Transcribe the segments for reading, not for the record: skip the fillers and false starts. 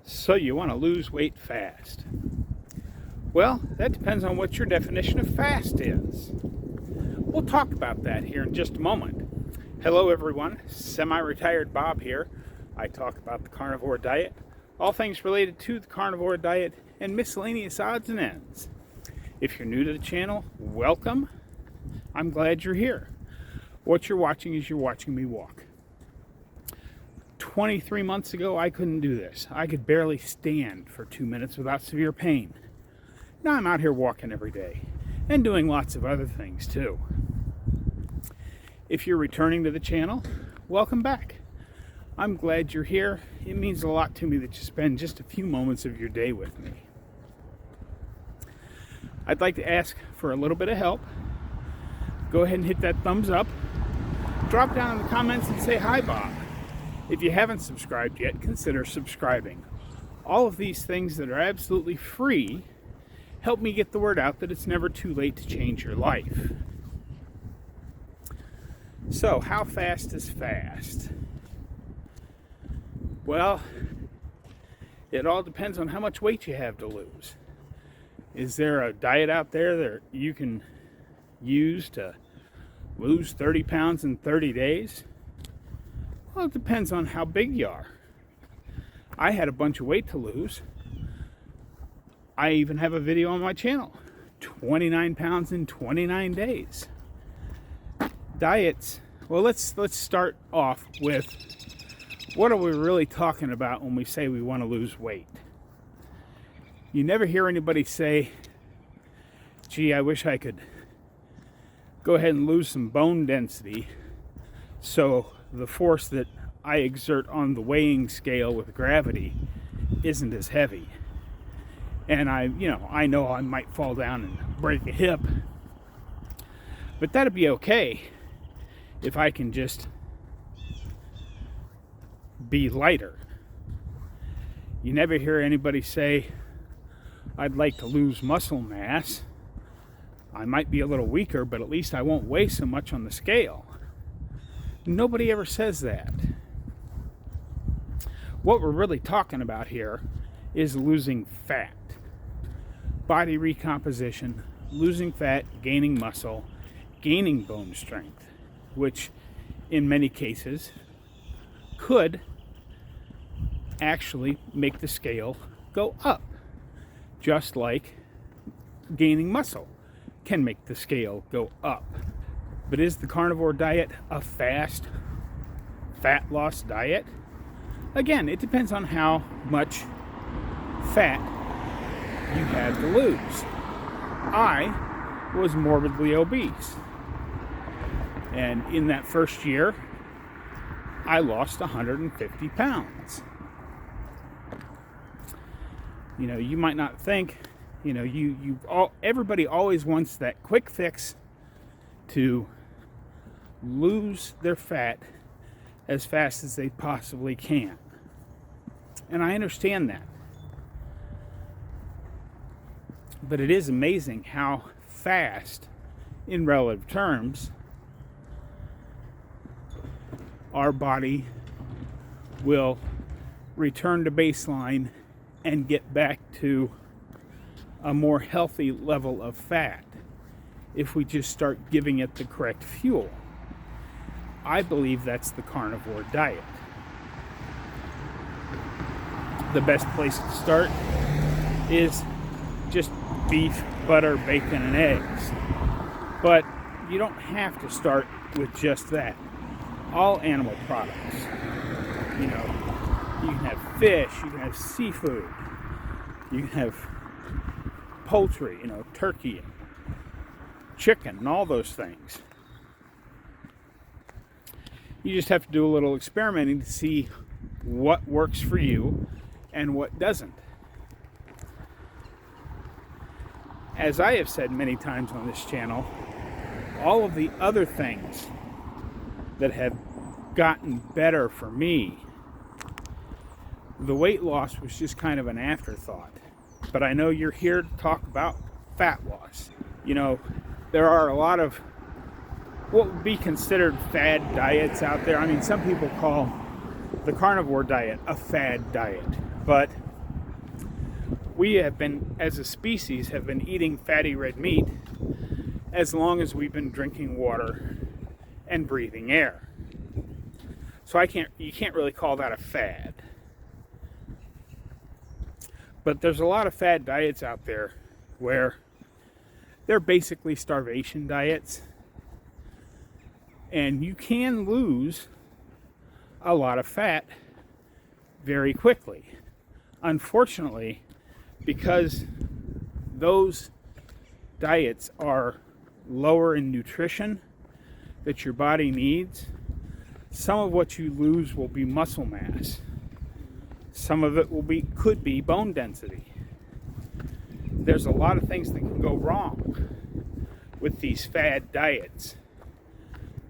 So you want to lose weight fast? Well, that depends on what your definition of fast is. We'll talk about that here in just a moment. Hello everyone, semi-retired Bob here. I talk about the carnivore diet, all things related to the carnivore diet, and miscellaneous odds and ends. If you're new to the channel, welcome. I'm glad you're here. What you're watching is you're watching me walk. 23 months ago, I couldn't do this. I could barely stand for 2 minutes without severe pain. Now I'm out here walking every day and doing lots of other things too. If you're returning to the channel, welcome back. I'm glad you're here. It means a lot to me that you spend just a few moments of your day with me. I'd like to ask for a little bit of help. Go ahead and hit that thumbs up. Drop down in the comments and say hi, Bob. If you haven't subscribed yet, consider subscribing. All of these things that are absolutely free help me get the word out that it's never too late to change your life. So, how fast is fast? Well, it all depends on how much weight you have to lose. Is there a diet out there that you can use to lose 30 pounds in 30 days? Well, it depends on how big you are. I had a bunch of weight to lose. I even have a video on my channel, 29 pounds in 29 days. Diets, well, let's start off with what are we really talking about when we say we want to lose weight? You never hear anybody say, gee, I wish I could go ahead and lose some bone density so the force that I exert on the weighing scale with gravity isn't as heavy. And I know I might fall down and break a hip, but that'd be okay if I can just be lighter. You never hear anybody say, I'd like to lose muscle mass. I might be a little weaker, but at least I won't weigh so much on the scale. Nobody ever says that. What we're really talking about here is losing fat. Body recomposition, losing fat, gaining muscle, gaining bone strength, which in many cases could actually make the scale go up, just like gaining muscle can make the scale go up. But is the carnivore diet a fast fat loss diet? Again, it depends on how much fat you had to lose. I was morbidly obese. And in that first year, I lost 150 pounds. You might not think, everybody always wants that quick fix to lose their fat as fast as they possibly can. And I understand that. But it is amazing how fast, in relative terms, our body will return to baseline and get back to a more healthy level of fat if we just start giving it the correct fuel. I believe that's the carnivore diet. The best place to start is just beef, butter, bacon, and eggs. But you don't have to start with just that. All animal products. You can have fish, you can have seafood, you can have poultry, turkey, chicken, and all those things. You just have to do a little experimenting to see what works for you and what doesn't. As I have said many times on this channel, all of the other things that have gotten better for me, the weight loss was just kind of an afterthought. But I know you're here to talk about fat loss. There are a lot of what would be considered fad diets out there. I mean, some people call the carnivore diet a fad diet, but We have been, as a species, have been eating fatty red meat as long as we've been drinking water and breathing air. So you can't really call that a fad. But there's a lot of fad diets out there where they're basically starvation diets, and you can lose a lot of fat very quickly. Unfortunately, because those diets are lower in nutrition that your body needs, some of what you lose will be muscle mass. Some of it could be bone density. There's a lot of things that can go wrong with these fad diets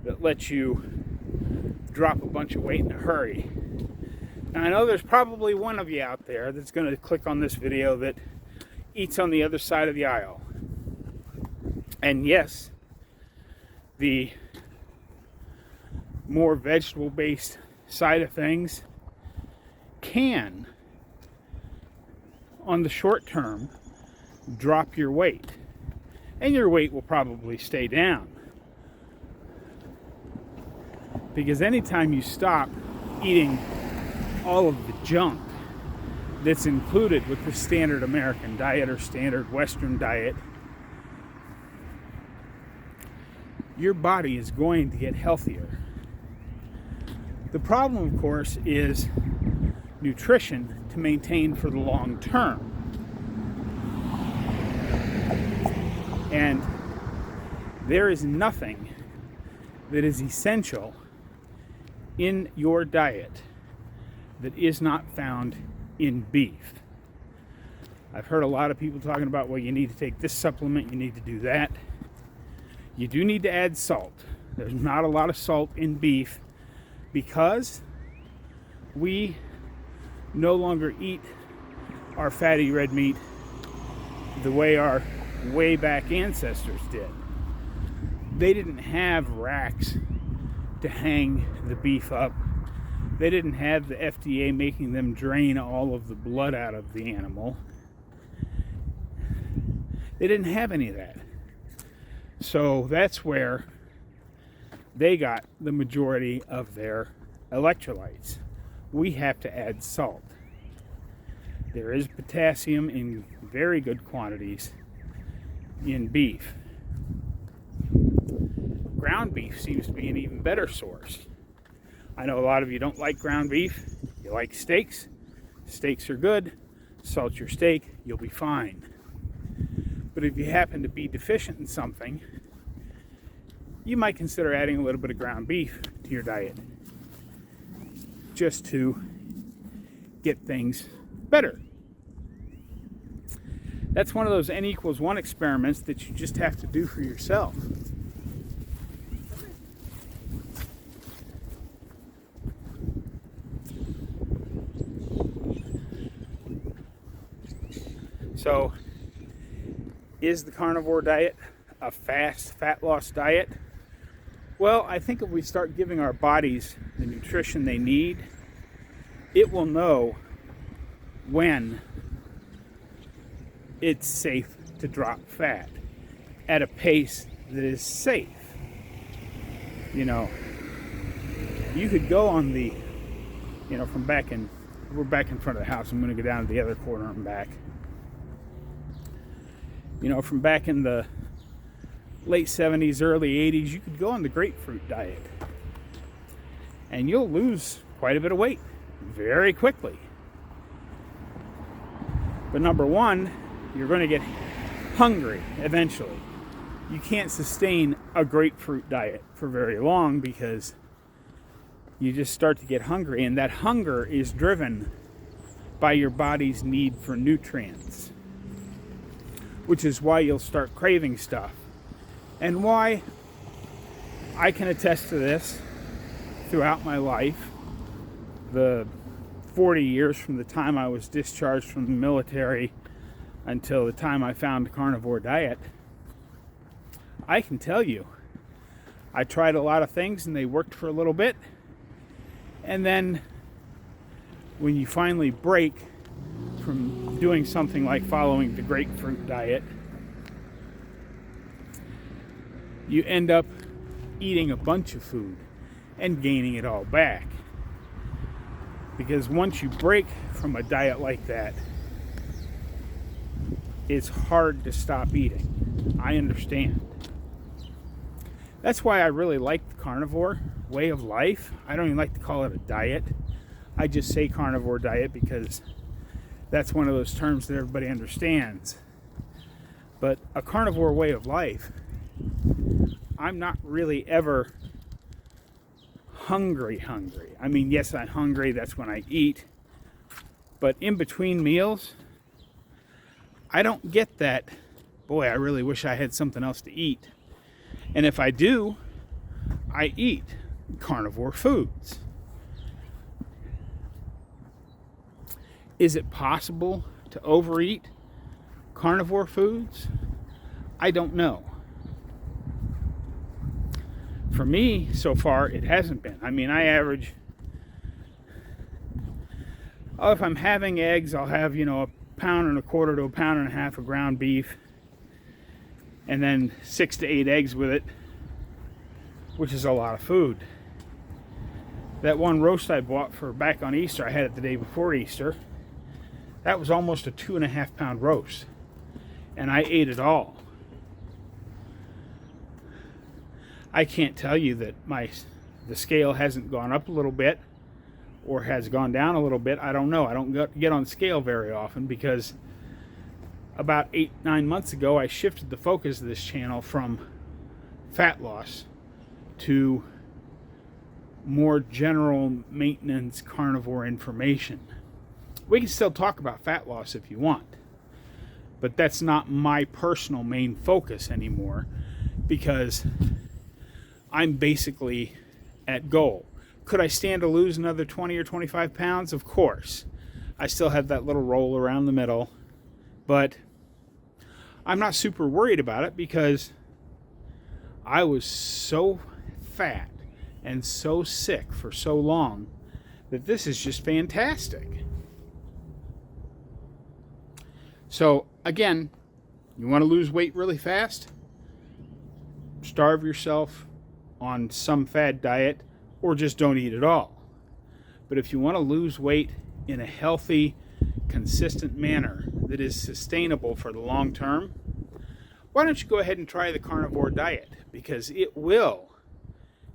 that let you drop a bunch of weight in a hurry. Now, I know there's probably one of you out there that's going to click on this video that eats on the other side of the aisle. And yes, the more vegetable-based side of things can, on the short term, drop your weight. And your weight will probably stay down. Because anytime you stop eating all of the junk that's included with the standard American diet or standard Western diet, your body is going to get healthier. The problem, of course, is nutrition to maintain for the long term. And there is nothing that is essential in your diet that is not found in beef. I've heard a lot of people talking about, well, you need to take this supplement, you need to do that. You do need to add salt. There's not a lot of salt in beef because we no longer eat our fatty red meat the way our way back ancestors did. They didn't have racks to hang the beef up. They didn't have the FDA making them drain all of the blood out of the animal. They didn't have any of that. So that's where they got the majority of their electrolytes. We have to add salt. There is potassium in very good quantities in beef. Ground beef seems to be an even better source. I know a lot of you don't like ground beef. You like steaks. Steaks are good. Salt your steak, you'll be fine. But if you happen to be deficient in something, you might consider adding a little bit of ground beef to your diet just to get things better. That's one of those N=1 experiments that you just have to do for yourself. So, is the carnivore diet a fast fat loss diet? Well, I think if we start giving our bodies the nutrition they need, it will know when it's safe to drop fat at a pace that is safe. You know, you could go on the, from back in, we're back in front of the house. I'm going to go down to the other corner and back. From back in the late 70s, early 80s, you could go on the grapefruit diet. And you'll lose quite a bit of weight very quickly. But number one, you're going to get hungry eventually. You can't sustain a grapefruit diet for very long because you just start to get hungry. And that hunger is driven by your body's need for nutrients, which is why you'll start craving stuff. And why I can attest to this throughout my life, the 40 years from the time I was discharged from the military until the time I found the carnivore diet. I can tell you, I tried a lot of things and they worked for a little bit. And then when you finally break from doing something like following the grapefruit diet, you end up eating a bunch of food and gaining it all back. Because once you break from a diet like that, it's hard to stop eating. I understand. That's why I really like the carnivore way of life. I don't even like to call it a diet. I just say carnivore diet because that's one of those terms that everybody understands. But a carnivore way of life, I'm not really ever hungry. I mean, yes, I'm hungry. That's when I eat. But in between meals, I don't get that, boy, I really wish I had something else to eat. And if I do, I eat carnivore foods. Is it possible to overeat carnivore foods? I don't know. For me, so far, it hasn't been. I mean, I average, if I'm having eggs, I'll have, a pound and a quarter to a pound and a half of ground beef, and then 6 to 8 eggs with it, which is a lot of food. That one roast I bought for back on Easter, I had it the day before Easter, that was almost a 2.5 pound roast, and I ate it all. I can't tell you that the scale hasn't gone up a little bit or has gone down a little bit. I don't know. I don't get on the scale very often because about 8-9 months ago I shifted the focus of this channel from fat loss to more general maintenance carnivore information. We can still talk about fat loss if you want, but that's not my personal main focus anymore because I'm basically at goal. Could I stand to lose another 20 or 25 pounds? Of course. I still have that little roll around the middle, but I'm not super worried about it because I was so fat and so sick for so long that this is just fantastic. So again, you want to lose weight really fast? Starve yourself on some fad diet or just don't eat at all. But if you want to lose weight in a healthy, consistent manner that is sustainable for the long term, why don't you go ahead and try the carnivore diet, because it will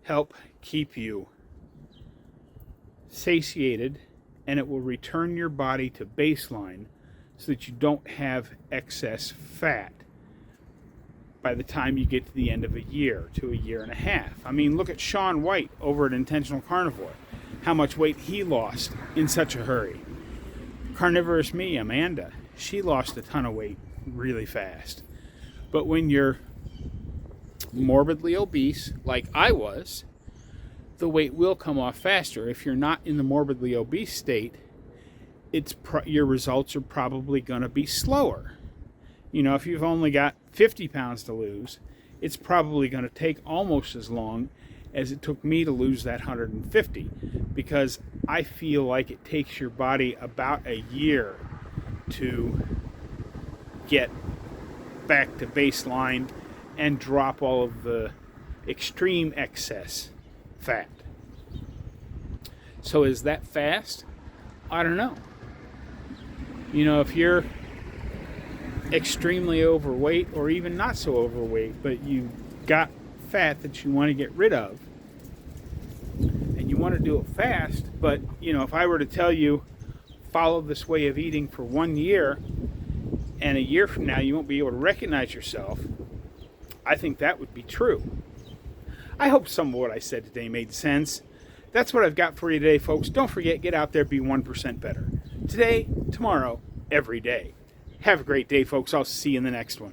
help keep you satiated and it will return your body to baseline so that you don't have excess fat by the time you get to the end of a year to a year and a half. I mean, look at Shaun White over at Intentional Carnivore. How much weight he lost in such a hurry. Carnivorous Me, Amanda, she lost a ton of weight really fast. But when you're morbidly obese, like I was, the weight will come off faster. If you're not in the morbidly obese state, your results are probably going to be slower. If you've only got 50 pounds to lose, it's probably going to take almost as long as it took me to lose that 150, because I feel like it takes your body about a year to get back to baseline and drop all of the extreme excess fat. So is that fast? I don't know. If you're extremely overweight or even not so overweight, but you got fat that you want to get rid of and you want to do it fast, but if I were to tell you follow this way of eating for 1 year and a year from now you won't be able to recognize yourself, I think that would be true. I hope some of what I said today made sense. That's what I've got for you today, folks. Don't forget, get out there, be 1% better. Today, tomorrow, every day. Have a great day, folks. I'll see you in the next one.